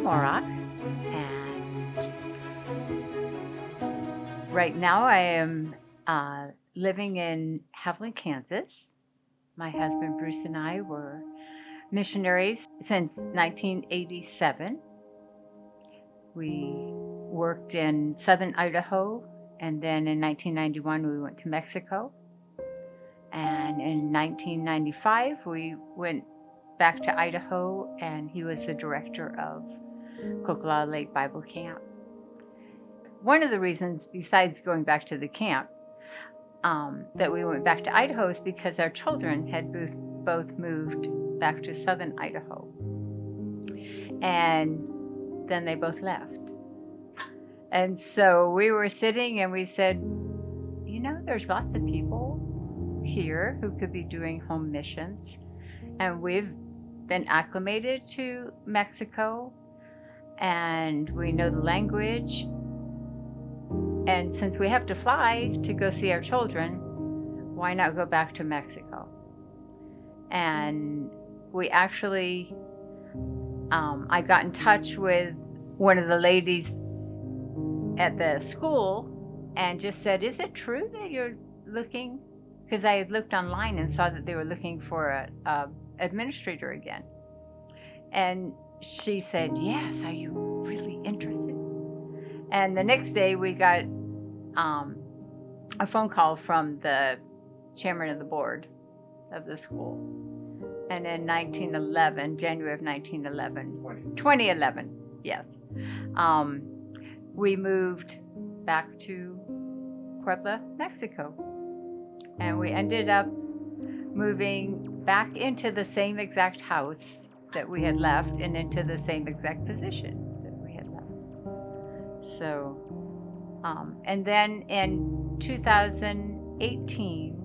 Morock, and right now I am living in Haviland, Kansas. My husband Bruce and I were missionaries since 1987. We worked in southern Idaho, and then in 1991 we went to Mexico. And in 1995 we went back to Idaho, and he was the director of Kokolala Lake Bible Camp. One of the reasons, besides going back to the camp, that we went back to Idaho is because our children had both moved back to southern Idaho. And then they both left. And so we were sitting and we said, you know, there's lots of people here who could be doing home missions. And we've been acclimated to Mexico, and we know the language. And since we have to fly to go see our children, why not go back to Mexico? And we actually, I got in touch with one of the ladies at the school and just said, is it true that you're looking? Because I had looked online and saw that they were looking for a administrator again. And she said, yes, are you really interested? And the next day we got a phone call from the chairman of the board of the school. And in 1911, January of 2011, yes, we moved back to Puebla, Mexico. And we ended up moving back into the same exact house that we had left and into the same exact position that we had left. So, and then in 2018,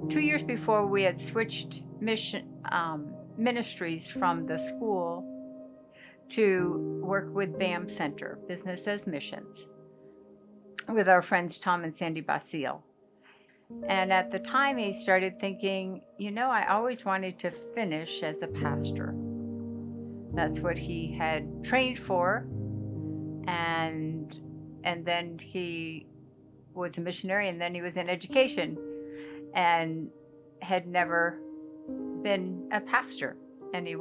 2 years before, we had switched ministries from the school to work with BAM Center, Business as Missions, with our friends Tom and Sandy Basile. And at the time he started thinking, you know, I always wanted to finish as a pastor. That's what he had trained for. And then he was a missionary, and then he was in education and had never been a pastor. And he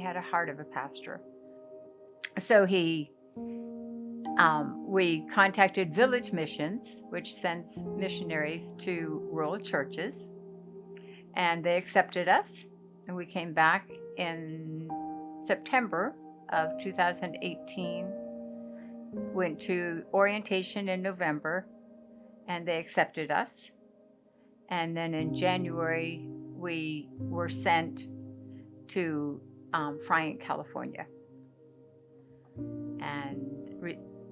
had a heart of a pastor. So we contacted Village Missions, which sends missionaries to rural churches, and they accepted us, and we came back in September of 2018, went to orientation in November, and they accepted us. And then in January, we were sent to Friant, California. And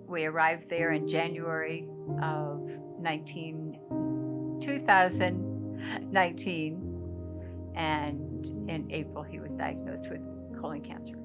we arrived there in January of 2019, and in April he was diagnosed with colon cancer.